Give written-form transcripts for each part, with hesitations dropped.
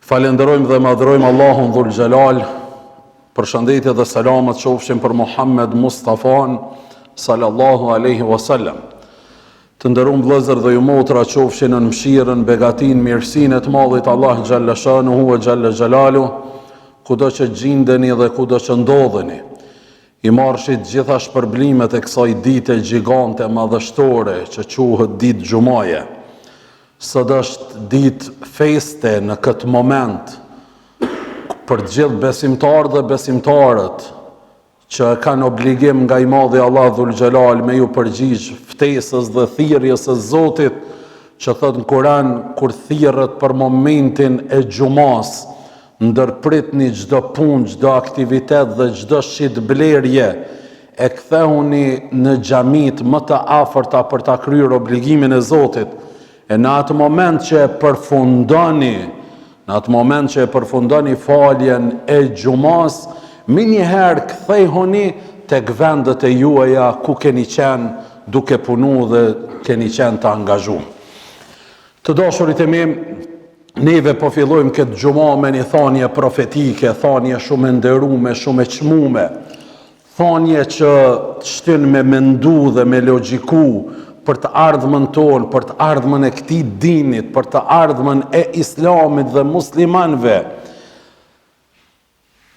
Falenderojmë dhe madhrojmë Allahun Dhul Gjelal, përshëndetje dhe selamat qofshin për Muhammed Mustafan sallallahu alaihi wasallam. Të nderuar vëllezër dhe ju motra, qofshin në mëshirën, begatin, mirësinë e të Madhit Allah xhalla shanuhu wa xhalla xhalalu, kudo që gjindeni dhe kudo që ndodheni. I marrshit gjitha shpërblimet e kësaj dite gjigante madhështore që quhet ditë Xumaje. Sot është ditë feste në këtë moment për gjithë besimtarë dhe besimtarët që kanë obligim nga i Madhi Allah Dhul Gjelal me ju përgjigj ftesës dhe thirrjes së Zotit, që thot në Kur'an, kur thirret për momentin e xumas, ndërpritni çdo punë, çdo aktivitet dhe çdo shitblerje, e kthehuni në xhamit më të afërta për ta kryer obligimin e Zotit. E në atë moment që e përfundoni faljen e xumas, minjëherë kthehuni tek vendet e juaja ku keni qenë duke punu dhe keni qenë të angazhuar. Të dashurit e mi, neve po fillojmë këtë xuma me një thanje profetike, thanje shumë e nderuame, shumë e çmuame, thanje që të shtyn me mendu dhe me logjiku për të ardhmen tonë, për të ardhmen e këtij dinit, për të ardhmen e Islamit dhe muslimanëve,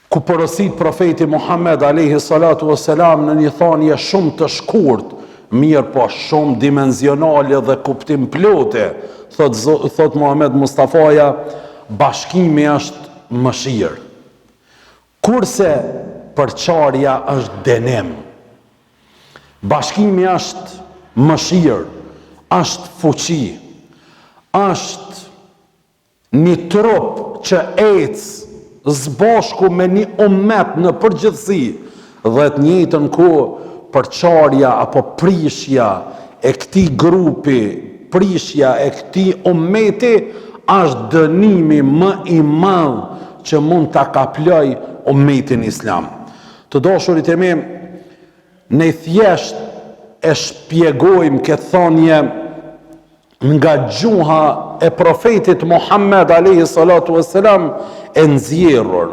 ku porosit profeti Muhammed alayhi salatu wassalam në një thanje shumë të shkurt, mirë po shumë dimenzionale dhe kuptim plote, thot Muhammed Mustafaja, bashkimi është mëshirë, kurse përçarja është denim. Bashkimi është mëshirë, është fuqi, është një trup që ecë zbashku me një ummet në përgjithësi, dhe të njëjtën kohë përçarja apo prishja e këtij grupi, prishja e këtij ummeti është dënimi më i madh që mund ta kaploj ummetin islam. Të dashurit e mi, ne thjesht e shpjegojmë këtë thonje nga gjuha e profetit Muhammed alayhi salatu wassalam e nxjerrur.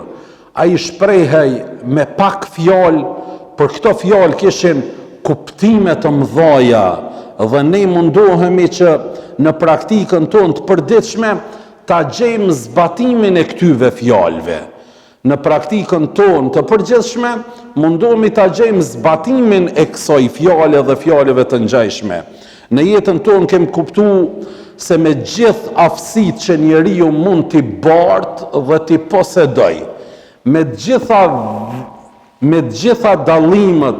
Ai shprehej me pak fjalë, por këto fjalë kishin kuptime të mëdha dhe ne mundohemi që në praktikën tonë të përditshme ta gjejmë zbatimin e këtyre fjalëve. Në praktikën tonë të përgjithshme, mundohemi ta gjejmë zbatimin e kësaj fjale dhe fjalëve të ngjashme. Në jetën tonë kemi kuptuar se me gjithë aftësitë që njeriu mund t'i bartë dhe t'i posedoj, me gjitha dallimet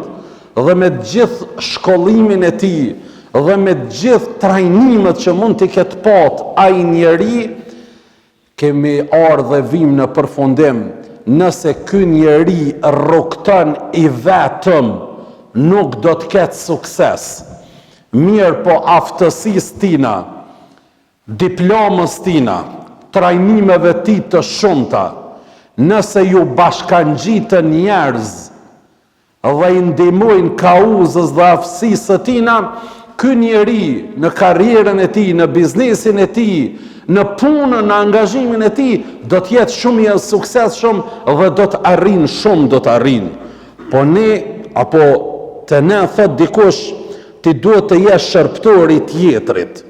dhe me gjithë shkollimin e tij dhe me gjithë trajnimet që mund t'i ketë pat ai njeri, kemi ardhur dhe vim në përfundim. Nëse ky njeri rrugton i vetëm, nuk do të ketë sukses. Mirë po aftësisë tina, diplomës tina, trajnimeve ti të shumta, nëse ju bashkangjitën njerëz dhe i ndihmojnë kauzës dhe aftësisë tina, ky njeri në karrierën e tij, në biznesin e tij, në punën, në angazhimin e tij, do të jetë shumë i suksesshëm dhe do të arrijë shumë, do të arrijë. Po ne, apo të ne thot dikush, ti duhet të jesh shërptor i tjetrit.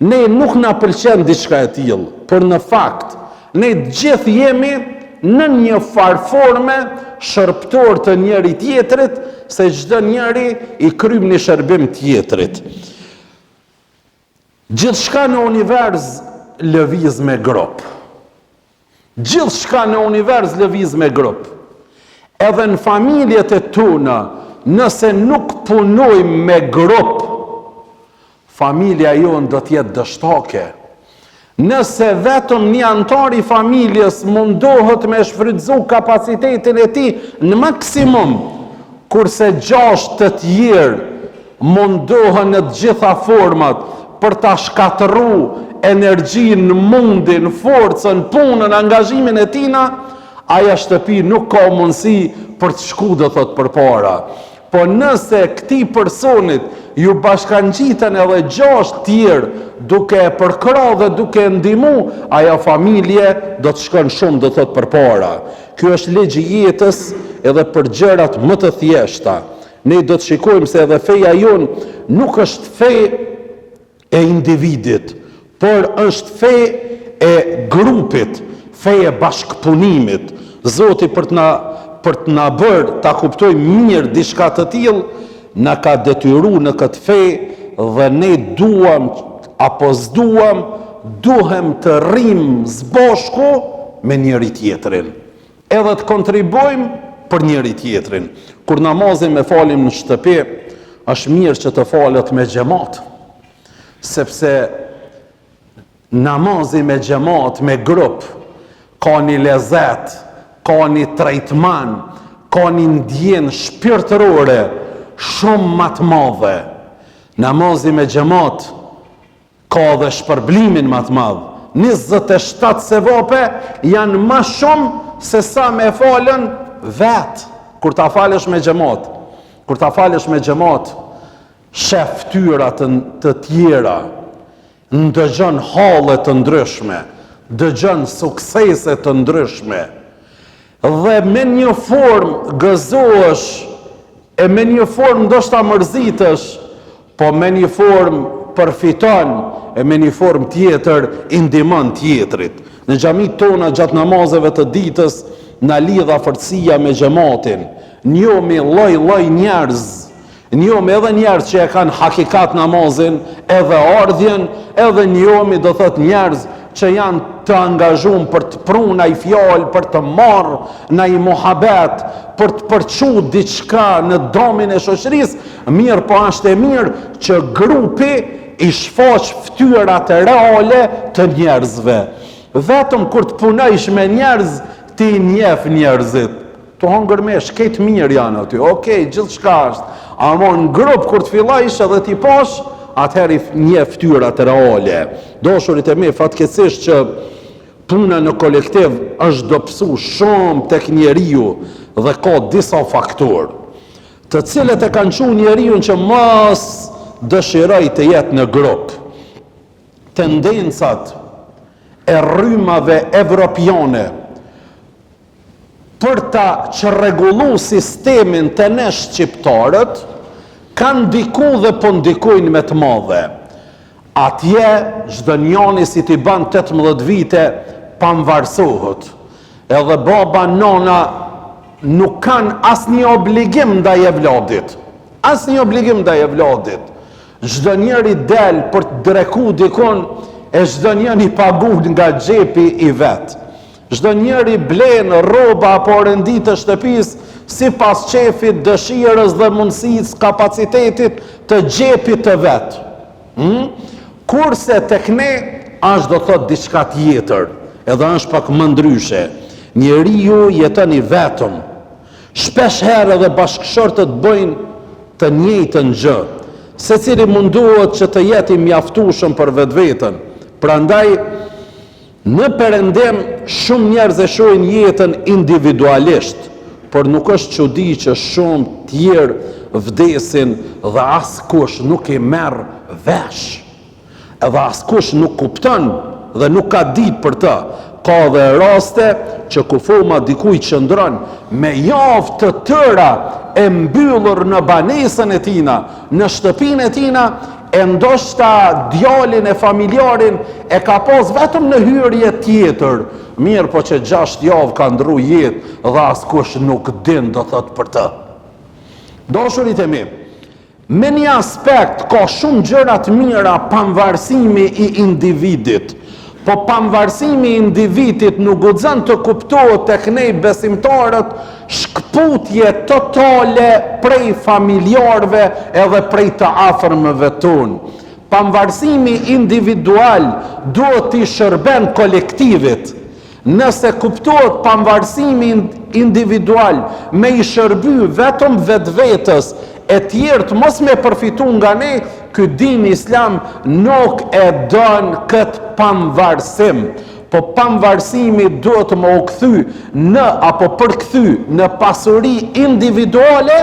Ne nuk na pëlqen diçka e tillë, por në fakt ne gjithë jemi në një farforme shërptor të njëri tjetrit, se çdo njeri i krym një shërbim tjetrit. Gjithçka në univers lëviz me grup. Gjithçka në univers lëviz me grup. Edhe në familjet e tona, nëse nuk punojmë me grup, familja jonë do të jetë dështake. Nëse vetëm një antar i familjes mundohet me shfrytëzu kapacitetin e tij në maksimum, kurse 6 të tjerë mundohen në të gjitha format për ta shkatërruar energjinë, mundin, forcën, punën, angazhimin e tina, aja shtëpi nuk ka mundësi për të shku, do thot, përpara. Po nëse këtij personit ju bashkangjitën edhe 6 tjerë, duke e përkra dhe duke e ndimu, aja familje do të shkon shumë, do thot përpara. Ky është ligji i jetës edhe për gjërat më të thjeshta. Ne do të shikojmë se edhe feja jonë nuk është fe e individit, por është fe e grupit, fe e bashkëpunimit. Zoti për të na bërë ta kuptojmë mirë diçka të tillë, na ka detyruar në këtë fe dhe ne duam apo s'duam, duhem të rrim zbashku me njëri tjetrin, edhe të kontribojmë për njëri tjetrin. Kur namazin me falim në shtëpi, është mirë që të falet me xhamat, sepse namazi me xhamat, me grup, ka një lezet, ka një trajtman, ka një ndjen shpirtërore shumë më të madhe. Namazi me xhamat ka dhe shpërblimin më të madh. 27 sevape janë më shumë se sa me falën vetë. Kur ta falësh me xhamat, kur ta falësh me xhamat, shef fytyra të tjera, ndëgjon halle të ndryshme, dëgjon suksese të ndryshme, dhe me një formë gëzohesh, e me një formë ndoshta mërzitesh, po me një formë përfiton, e me një formë tjetër i ndihmon tjetrit. Në xhamit tona gjatë namazeve të ditës na lidha forcia me xhamatin. Njohmi lloj njerëz, njohmi edhe njerëz që e kanë hakikat namazin, edhe ardhjen, edhe njohmi do thot njerëz që janë të angazhuar për të prunë ai fjalë, për të marrë në i muhabet, për të përçu diçka në domin e shoqërisë. Mirë, po është e mirë që grupi i shfaq fytyrat reale të njerëzve. Vetëm kur të punojsh me njerëz, ti njeh njerëzit. Të hongër mesh, këtë mirë janë aty, okej, gjithçka është. Ama në grup kur të fillojsh edhe ti pash, atëherë njeh fytyrat reale. Dashurit e mi, fatkeqësisht që puna në kolektiv është dobësu shumë tek njeriu dhe ka disa faktorë, të cilët e kanë çuar njeriu që mos dëshiroj të jetë në grup. Tendencat e rrymave evropiane për ta çrregulluar sistemin të ne shqiptarët kanë ndiku dhe po ndikojnë me të madhe. Atje çdo njani si t'i ban 18 vite pamvarsohet. Edhe baba, nona nuk kanë asnjë obligim ndaj evladit. Asnjë obligim ndaj evladit. Çdo njeri del për të dreku dikon, e çdo njeri pagun nga xhepi i vet. Çdo njeri blen rroba apo rendit të shtëpisë sipas qefit, dëshirës dhe mundësisë, kapacitetit të xhepit të vet. Kurse tek ne është do thot diçka tjetër, edhe është pak më ndryshe. Njeriu jeton i vetëm. Shpesh herë edhe bashkëshortët bëjnë të njëjtën gjë. Secili munduhet që të jetë i mjaftueshëm për vetveten. Prandaj në perëndim shumë njerëz e shohin jetën individualisht, por nuk është çudi që shumë tjerë vdesin dhe askush nuk i merr vesh. Edhe askush nuk kupton dhe nuk ka ditë për të. Ka dhe raste që kufoma dikujt qëndron me javë të tëra e mbyllur në banesën e tina, në shtëpinë e tina, e ndoshta djalin e familjarin e ka pas vetëm në hyrje tjetër. Mirë, po që 6 javë ka ndru jetë dhe askush nuk din do thot për të. Dashurit e mi, me një aspekt ka shumë gjëra të mira pavarësimi i individit, po pavarësimi i individit nuk guxon të kuptohet tek ne besimtarët shkputje totale prej familjarëve edhe prej të afërmëve tonë. Pavarësimi individual duhet të shërben kolektivit. Nëse kuptohet pavarësimi individual me i shërby vetëm vetvetes, e tjerët mos me përfitu nga ne, ky din islam nuk e don këtë pavarësim. Po pavarësimi duhet më u kthy në apo përkthy në pasuri individuale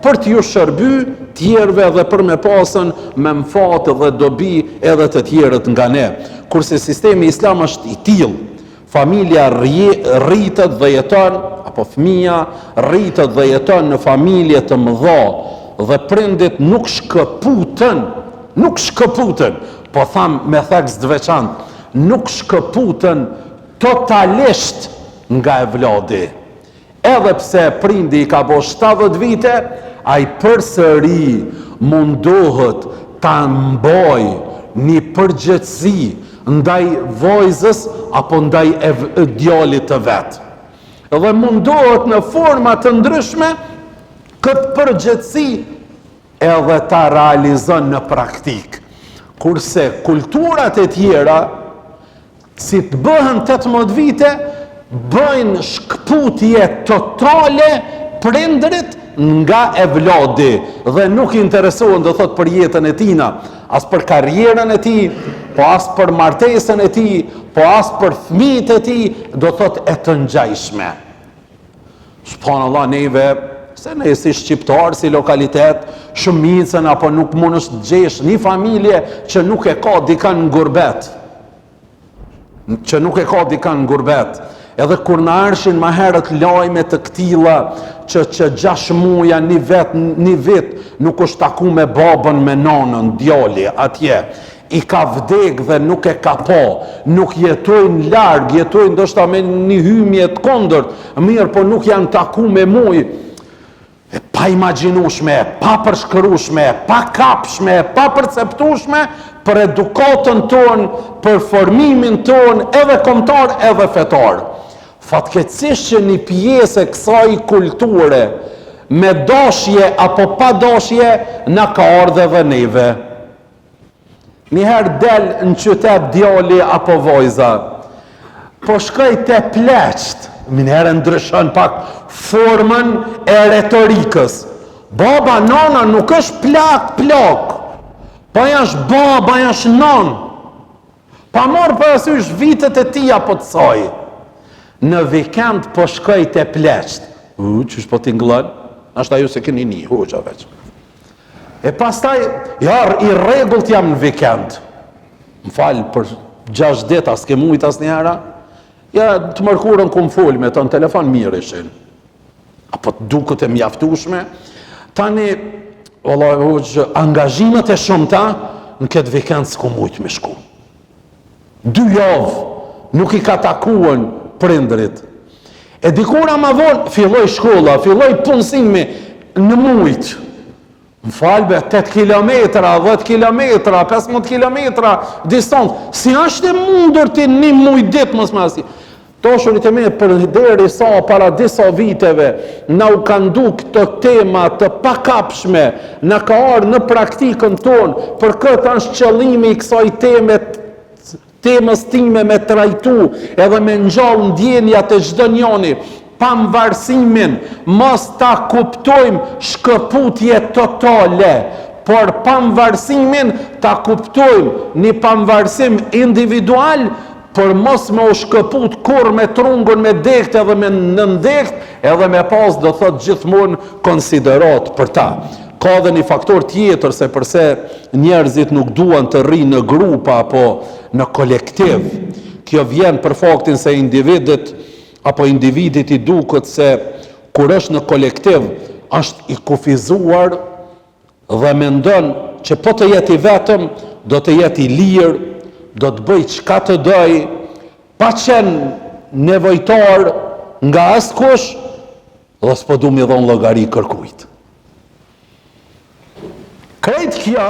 për t'ju shërby tjerëve dhe për me pasën me mfatë dhe dobi edhe të tjerët nga ne. Kurse sistemi islam është i tillë, familja rritet dhe jeton, apo fëmia rritet dhe jeton në familje të mëdha dhe prindit nuk shkëputen, po tham me theks të veçantë, nuk shkëputen totalisht nga e vladi. Edhe pse prindi i ka bo 70 vite, a i përsëri mundohet ta mboj një përgjegjësi ndaj vajzës apo ndaj djalit të vet. Dhe mundohet në forma të ndryshme këtë përgjegjësi edhe ta realizon në praktik. Kurse kulturat e tjera, si të bëhen 18 vite, bëjnë shkputje totale prindrit nga e vladi dhe nuk interesohen do thot për jetën e tina, as për karrierën e tij, po as për martesën e tij, po as për fëmijët e tij, do thot e të ngjajshme. Subhanallahu, neve se ne si shqiptar, si lokalitet, shumicën apo nuk mund është gjesh një familje që nuk e ka dikan në gurbet. Edhe kur në arshin ma herët lajme të këtilla që 6 muja, një vit nuk është taku me babën, me nanën, djali atje, i ka vdek dhe nuk e ka po, nuk jetojnë larg, jetojnë ndoshta me një hymje të kondërt, mirë po nuk janë taku me muj, pa imagjinueshme, pa përshkrueshme, pa kapshme, pa perceptueshme për edukatën tonë, për formimin tonë, edhe kombëtar, edhe fetar. Fatkeqësisht që një pjesë e kësaj kulture, me dashje apo pa dashje, na ka ardhe dhe neve. Njëherë del në qytet djali apo vajza, po shkoj te pleqt, njëherë ndryshon pak formën e retorikës. Baba, nana nuk është plak, pa është baba, është nan. Pa marrë parasysh vitet e tij apo të saj. Në vikend po shkoj te pleqt. Qysh po t'ingëllon? Ashtë ajo se keni një, hoqa veç. E pastaj, i rregullt jam në vikend. Më falë për 6 dit, as ke mujt as njëra. Ja, të mërkurën ku më folë me të në telefon mirë ishin. Apo të duket e mjaftueshme. Tani, angazhimet e shumta në këtë vikend s'ku mujt me shku. 2 javë nuk i ka takuën prindrit. E dikura ma vonë, filloj shkolla, filloj punësimi në mujt. Më falbe, 8 kilometra, 10 kilometra, 15 kilometra distancë. Si është e mundur ti një mujt ditë mësë masi? Toshurit e me për deri sa para disa viteve, na u kanë du këto tema të pakapshme, na ka arë në praktikën tonë, për këtë është qëllimi i kësaj temës time me trajtu edhe me ngjall ndjenjat e çdo njoni, pamvarësimin, mos ta kuptojmë shkëputje totale, por pamvarësimin ta kuptojmë një pamvarësim individual, për mos me u shkëput kur me trungun me dekt edhe me nëndekt, edhe me pas do thot gjithmonë konsiderat për ta. Ka dhe një faktor tjetër se përse njerëzit nuk duan të rrinë në grupa apo në kolektiv. Kjo vjen për faktin se individit i duket se kur është në kolektiv është i kufizuar dhe mendon që po të jeti vetëm, do të jeti lirë, do të bëj çka të doj, pa qenë nevojtar nga askush, dhe s'po du mi dhon llogari kërkujt. Krejt kjo,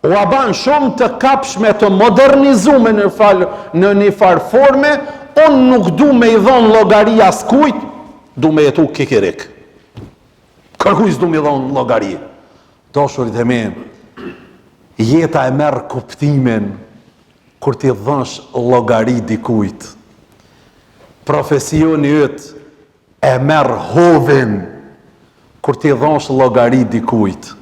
u aban shumë të kapshme të modernizume në një farë forme, unë nuk du me i dhon llogari askujt, du me jetu kikirik. Kërkujt du me i dhon llogari. Dashurit e me, jeta e merr kuptimin kur ti dhënsh llogari dikujt. Profesioni yt e merr hovin kur ti dhënsh llogari dikujt.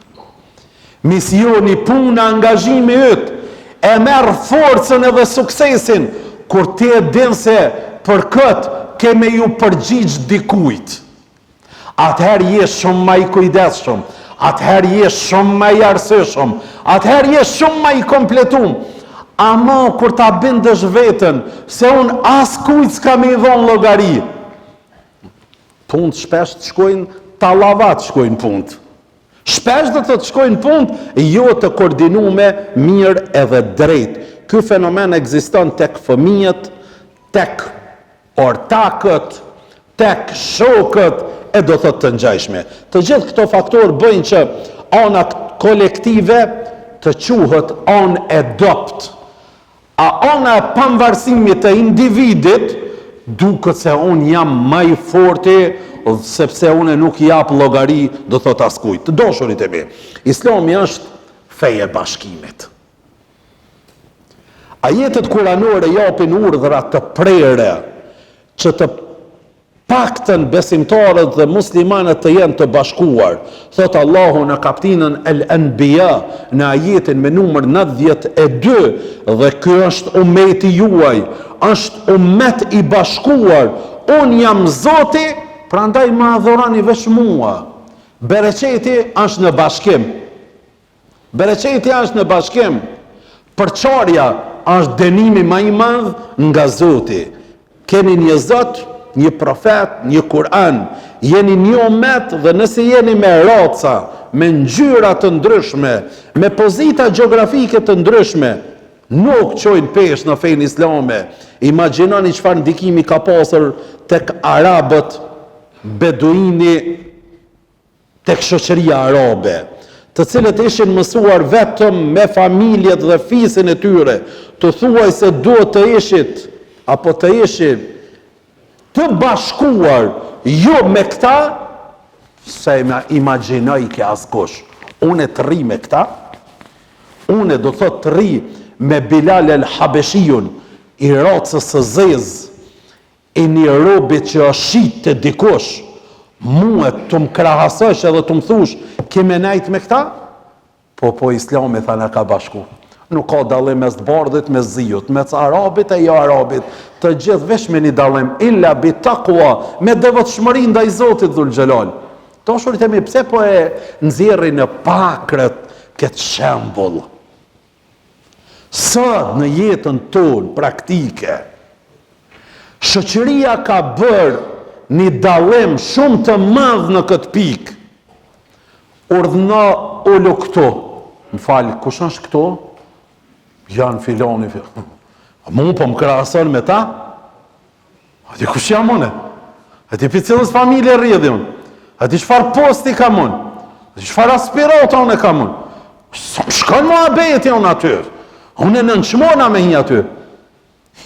Misioni, puna, angazhimi yt e merr forcën edhe suksesin kur ti e din se për këtë keme ju përgjigj dikujt. atëherë je shumë më i kujdesshëm, atëherë je shumë më i arsyeshëm, atëherë je shumë më i kompletuar. Ama kur ta bindesh veten se unë as kujt s'kam i dhon llogari. Punë shpesh të shkojnë, tallavat shkojnë punë. Shpesh do të shkojnë punë jo të koordinume mirë edhe drejt. Ky fenomen ekziston tek fëmijët, tek ortakët, tek shokët e do thot të ngjashme. Të gjithë këto faktorë bëjnë që ana kolektive të quhet anë e dopt. A ana e pavarësimit të individit duket se unë jam më i forti sepse unë nuk jap llogari, do thot askujt. Të dashurit e mi, Islami është feja e bashkimit. Ajetet kuranore japin urdhra të prerë që të paktën besimtarët dhe muslimanët të jenë të bashkuar. Thot Allahu në kapitullin Al-Anbiya në ajetin me numër 92, dhe ky është ummeti juaj, është ummet i bashkuar. Unë jam Zoti, prandaj më adhuroni veç mua. Bereqeti është në bashkim. Bereqeti është në bashkim. Përçarja është dënimi më i madh nga Zoti. Keni një Zot, një profet, një Kur'an, jeni një ummet dhe nëse jeni me raca, me ngjyra të ndryshme, me pozita gjeografike të ndryshme, nuk qojnë pesh në fenë islame. Imagjinoni çfarë ndikimi ka pasur tek arabët, beduini, tek shoqëria arabe, të cilët ishin mësuar vetëm me familjet dhe fisin e tyre, të thuaj se duhet të ishit, apo të ishin të bashkuar, jo me këta, se me imagjinoj ke askush. Unë të rri me këta, unë do thot të rri me Bilal el-Habeshijun, i racës së zez, i një robi që është shit të dikush, muë të më krahasosh edhe të më thush, kime najt me këta? Po, Islami tha në ka bashku. Nuk ka dallim mes të bardhit me zijut, mes arabit e jo arabit, të gjithë veç me një dallim, illa bi taqwa, me devotshmëri ndaj Zotit Dhul Xhelal. Dashurit e mi, pse po e nxjerrin në pakrët këtë shembull? Sot në jetën tonë praktike, shoqëria ka bërë një dallim shumë të madh në këtë pikë. Urdhëna ulu këto. Më falë, kush është këto? Janë filoni. Mu po më krahason me ta? A ti kush jam une? A ti për cilës familje rrjedhi unë? A ti çfarë posti kam unë? A ti çfarë aspirata unë kam unë? Sa më shkon më abeti unë aty? Unë nënçmona me një aty.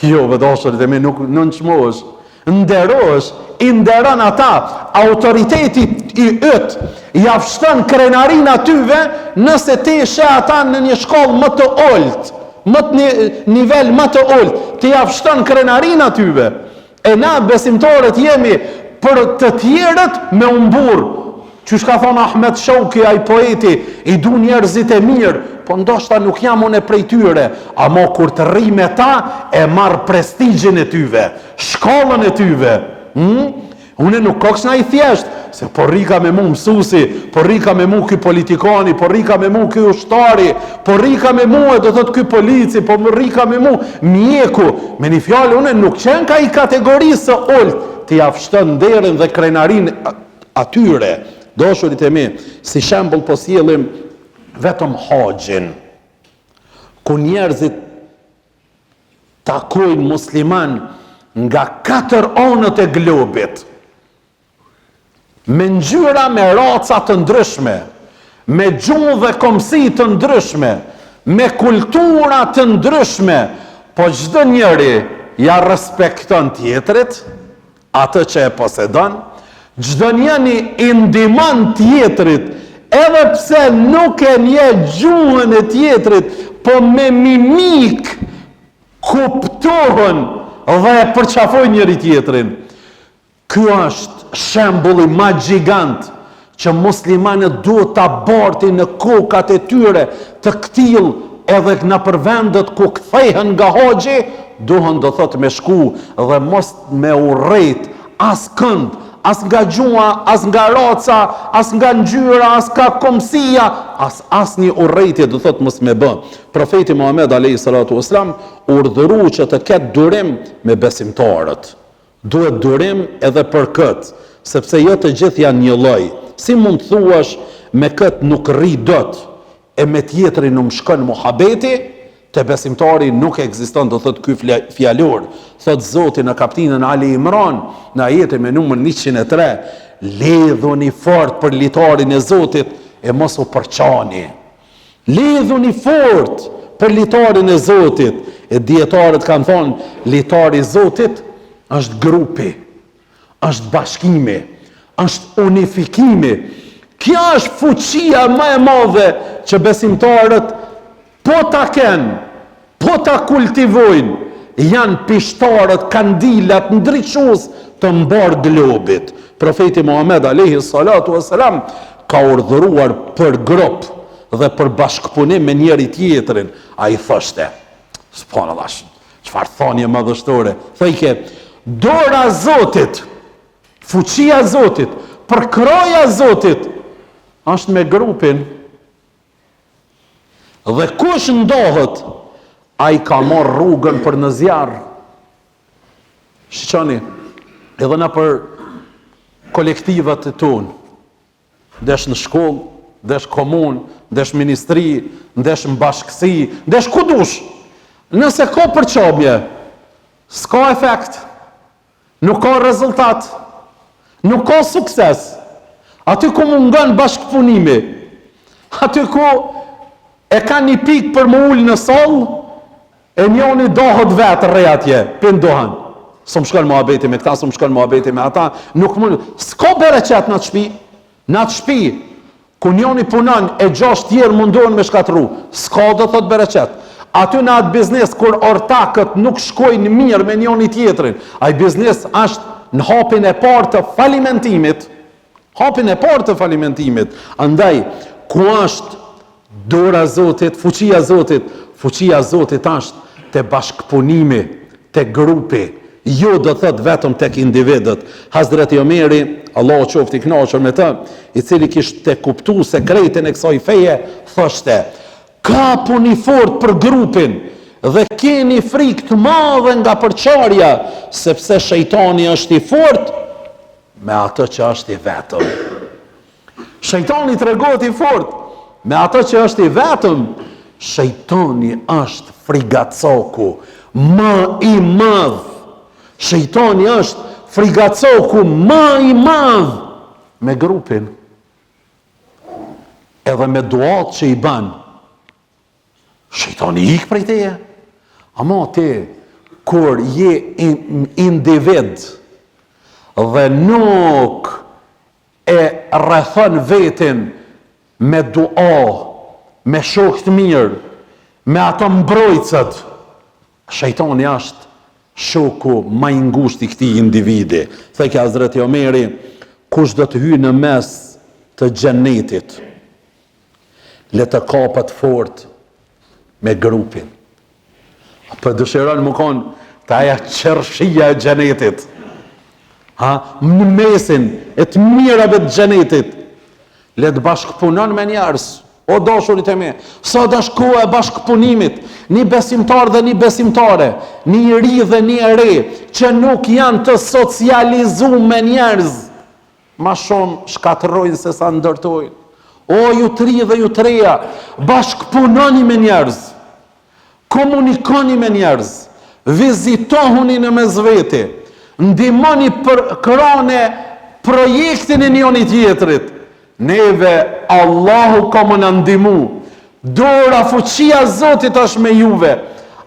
Jo, dashurit e mi, nuk nënçmohesh. Nderohesh, i nderon ata. Autoriteti i yt ja fshton krenarin atyve nëse ti she ata në një shkollë më të olt, më të nivel më të olt, ti ja fshton krenarin atyve. E na besimtarët jemi për të tjerët me umbur. Që shka thonë Ahmet Shauki, ai poeti, i du njerëzit e mirë, po ndoshta nuk jam unë prej tyre, ama kur të rri me ta, e marr prestigjin e tyve, shkollën e tyve. Unë nuk kokës na i thjesht, se po rrika me mu mësusi, po rrika me mu ky politikani, po rrika me mu ky ushtari, po rrika me mu e do thot ky polici, po rrika me mu mjeku. Me një fjalë, unë nuk qenë ka i kategorisë së olt, të javështën nderin dhe krenarin atyre. Dashurit e mi, si shembull po sjellim vetëm haxhin, ku njerëzit takojnë musliman nga 4 anët e globit, me ngjyra, me raca të ndryshme, me gjuhë dhe komsi të ndryshme, me kultura të ndryshme, po çdo njeri ja respekton tjetrit, atë që e posedon, çdo njeri i ndihmon tjetrit, edhe pse nuk e nje gjuhën e tjetrit, po me mimik kuptohen dhe e përqafojnë njëri tjetrin. Ky është shembulli ma gjigant që muslimanët duhet ta bartin në kokat e tyre të këtill, edhe në përvendet ku kthehen nga haxhi, duhen do thot me shku dhe mos me urrejt as kënd, as nga gjua, as nga raca, as nga ngjyra, as nga komësia, as një urrejtje do thot mos me bë. Profeti Muhammed alayhi salatu wasalam urdhëroi që të ketë durim me besimtarët. Duhet durim edhe për këtë, sepse jo të gjithë janë një lloj. Si mund të thuash me këtë nuk rri dot, e me tjetrin nuk shkon muhabeti, të besimtari nuk ekziston, do thot ky fjalor. Thot Zoti në kapitullin Ali Imran, në ajetin me numër 103, ledhuni fort për litarin e Zotit e mos u përçani. Ledhuni fort për litarin e Zotit. E dietarët kanë thonë, litari i Zotit është grupi, është bashkimi, është unifikimi. Kjo është fuqia më e madhe që besimtarët po ta kenë, po ta kultivojnë, janë pishtarët, kandilat, ndriçues të mbar globit. Profeti Muhammed alayhi salatu wasalam ka urdhëruar për grup dhe për bashkëpunim me njëri tjetrin. Ai thoshte, subhanallahu, çfarë thonje madhështore. Thojke, dora e Zotit, fuqia e Zotit, përkroja e Zotit është me grupin. Dhe kush ndohet, ai ka marrë rrugën për në zjarr. Shqoni, edhe na për kolektivat e tonë, ndesh në shkollë, ndesh komunë, ndesh ministri, ndesh në bashkësi, ndesh ku dush. Nëse ka përçamje, s'ka efekt, nuk ka rezultat, nuk ka sukses. Aty ku mungon bashkëpunimi, aty ku e ka një pikë për më ullë në sol, e njoni dohët vetë rrej atje, për ndohen. Së më shkon muhabeti me këta, së më shkon muhabeti me ata, nuk mund, s'ka bereqet në të shpi, në të shpi, ku njoni punon e 6 tjerë mundohen me shkatru, s'ka do thot bereqet. Aty në atë biznes, kur ortakët nuk shkojnë mirë me njoni tjetrin, ai biznes është në hapin e parë të falimentimit, andaj, ku është dora Zotit, fuqia Zotit është të bashkëpunimi, të grupi, jo do thot vetëm tek individët. Hazreti Omeri, Allahu qoftë i kënaqur me të, i cili kishte kuptuar sekretin e kësaj feje, thoshte, kapuni fort për grupin dhe keni frikë të madhe nga përçarja, sepse shejtani është i fort me atë që është i vetëm. Shejtani tregohet i fort me atë që është i vetëm. Shejtani është frigacoku më i madh. Shejtani është frigacoku më i madh me grupin. Edhe me duat që i ban. Shejtani ik prej teje. Ama ti, kur je individ dhe nuk e rrethon vetin me dua, me shok të mirë, me ato mbrojtësat, shejtani është shoku më i ngushtë i këtij individi. Thekë Hazreti Omeri, kush do të hyjë në mes të xhenetit, le të kapet fort me grupin. Apo dëshiron më konë të aja qërshia e xhenetit. Në mesin e të mirave të xhenetit, le të bashkëpunon me njerëz. O dashurit e mi, sa dashkoa e bashkëpunimit, një besimtar dhe një besimtare, një ri dhe një re, që nuk janë të socializuar me njerëz, ma shumë shkatërrojnë se sa ndërtojnë. O ju të ri dhe ju të reja, bashkëpunoni me njerëz, komunikoni me njerëz, vizitohuni në mezveti, ndihmoni për krane projektin e njëri tjetrit. Neve Allahu ka më në ndimu, dora fuqia Zotit është me juve,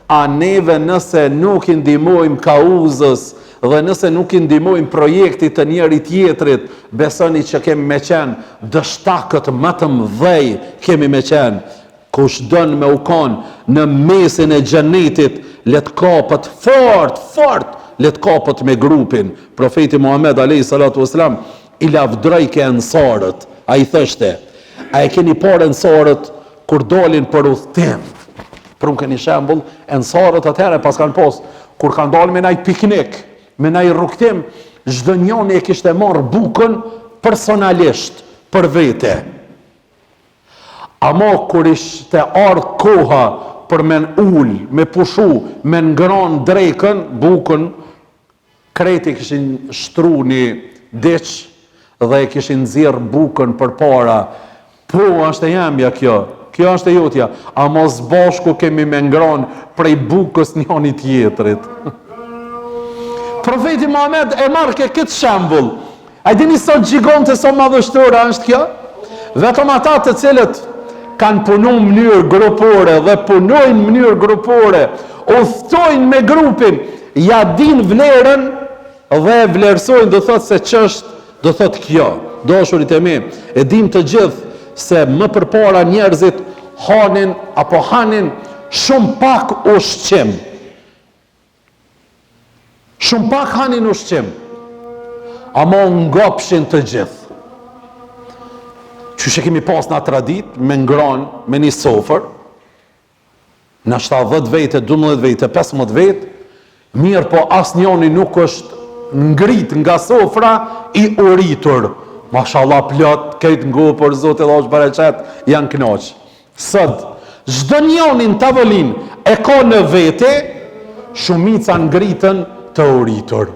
a neve nëse nuk i ndihmojmë kauzës dhe nëse nuk i ndihmojmë projektit të njëri tjetrit, besoni që kemi me qenë dështakët më të mëdhej kemi me qenë. Kush don me u konë në mesin e xhenetit, le të kapet fort, le të kapet me grupin. Profeti Muhammed alayhi salatu wasalam i lavdroi ke ansarët. A i thështe, a e keni parë ensarët kur dolin për udhtim? Për unë keni shembull, ensarët atëherë pas kanë pas, kur kanë dalë me naj piknik, me naj rrugtim, çdo njëri e kishte marrë bukën personalisht për vete. Ama kur ishte ardhur koha për me ul, me pushu, me ngran drekën, bukën, kreti kishin shtru një diç dhe e kishin nxjerr bukën përpara. Po, është e jamja kjo është e jotja, a mos bashku kemi me ngran prej bukës njëri tjetrit. Profeti Muhammed e marrë këtë shembull. A dini sot gjigante sa madhështore është kjo? Vetëm ata të cilët kanë punu në mënyrë grupore dhe punojnë në mënyrë grupore, udhtojnë me grupin, ja din vlerën dhe vlerësojnë, do thotë se ç'është, do thotë kjo. Dashurit e mi, e dim të gjithë se më përpara njerëzit hanin shumë pak ushqim. Shumë pak hanin ushqim. Ama ngopshin të gjithë. Qyshe kemi pas në tradit, me ngran, me një sofër, në 10 vete, 12 vete, 15 vete, mirë po as njoni nuk është ngrit nga sofra i uritur. Mashallah plot, këtë ngo për Zotë edhe është bereqet, janë knaq. Sot, çdo njoni në tavolin e ka në vete, shumica ngritën të uritur.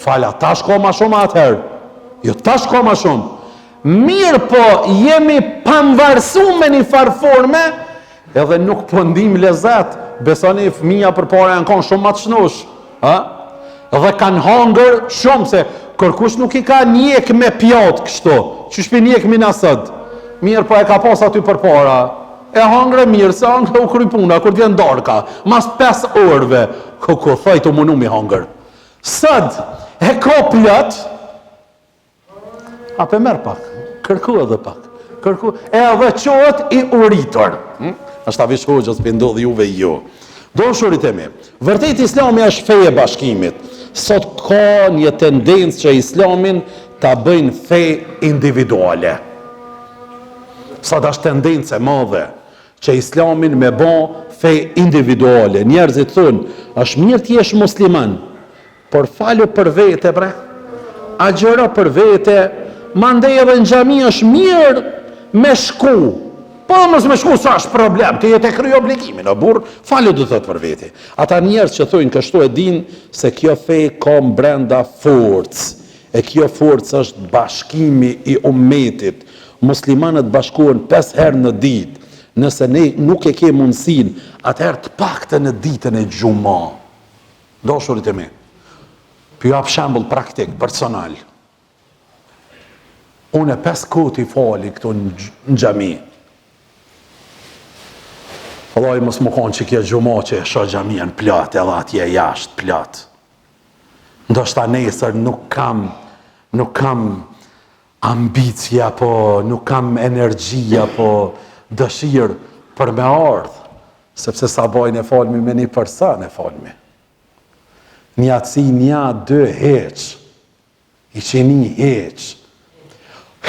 Fala, tash ka ma shumë atëherë. Jo, tash ka ma shumë. Mirë po, jemi pamvarësu me një farforme, edhe nuk po ndim lezet. Besoni, fëmija për para janë kanë shumë matë shnosh. Dhe kanë hangër shumë, se kërkush nuk i ka njek me pjatë kështu. Që shpi njek mi nësët. Mirë po e ka pas aty për para. E hangre mirë, se hangre u krypuna, kur t'jen darka. Mas 5 orëve. Ko thajtë u munu mi hangër. Sët, e ka pjatë. A pe merë pak. Kërku edhe pak. Kërku, e edhe qohet i uritor. Ashtë ta vish hoqës për ndodhë juve ju. Dashurit e mi, vërtet Islami është feje bashkimit. Sot ka një tendencë që Islamin ta bëjnë fe individuale. Sot është tendencë e madhe që Islamin me bë fe individuale. Njerëzit thonë, është mirë të jesh musliman, por falu për vete, bre. Agjëro për vete, mandej edhe në xhami është mirë me shku. Po mësë me shku sa është problem, të jetë e kry obligimin, o burë, falu do thot për veti. Ata njerës që thujnë kështu e din se kjo fej ka brenda forcë, e kjo forcë është bashkimi i ummetit. Muslimanët bashkohen 5 herë në ditë, nëse ne nuk e ke mundësin, atëherë të pakte në ditën e gjuma. Dashurit e mi, për jap shembull praktik, personal. Unë 5 koti fali këtu në xhami. Allaj mos më konë që kje gjuma që e shë gjamien plot edhe atje jashtë plot. Ndoshta nesër nuk kam ambicia, po nuk kam energjia, po dëshirë për me ardhë, sepse sa bajnë e falmi me një person e falmi. Një atësi, një, 2 heq, i që një heq.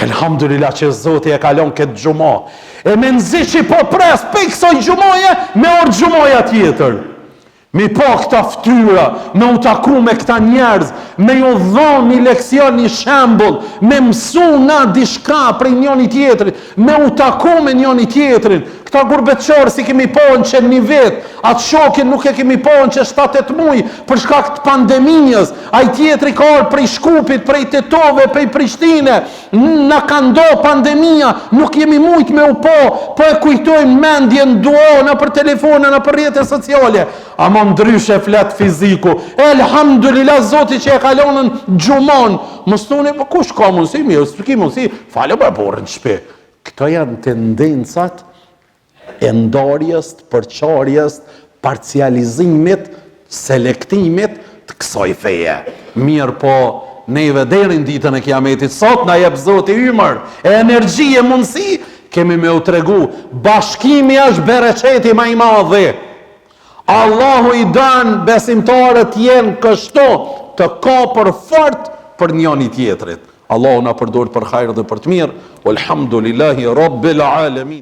Elhamdulillah që Zoti e kalon këtë gjuma. E me nëzi që po pres pe kësoj gjumaje, me orë gjumaja tjetër. Mi po këta ftyra, me u taku me këta njerëz, me ju dhonë një leksion, një shembull, me mësu na dishka prej njoni tjetërit, me u taku me njoni tjetërin. Këta gurbeqorë si kemi ponë që një vetë, atë shokin nuk e kemi ponë që 7-8 muj, për shkak të pandeminjës, a i tjetëri ka orë prej Shkupit, prej Tetove, prej Prishtine, na ka ndo pandemia, nuk jemi mujt me u po e kujtojmë mendjen duo, në për telefone, në për rrjetet sociale, ama ndryshe flet fiziku. Elhamdulillah Zoti që e kalonën gjumon. Mëstoni, kush ka mundësi, mirë, s'ki mundësi, falë për borën shpe. Këto janë tendencat e ndarjes, përqarjes, parcializimit, selektimit të kësaj feje. Mirë po, neve derin ditën e kiametit, sot na jep Zoti ymër, e energji e mundësi, kemi me u tregu. Bashkimi është bereqeti ma i madhe. Allahu i dënë besimtarët jenë kështu të kapur fort për njëri tjetrit. Allahu na përdor për hajër dhe për të mirë. Alhamdulillahi Rabbil Alamin.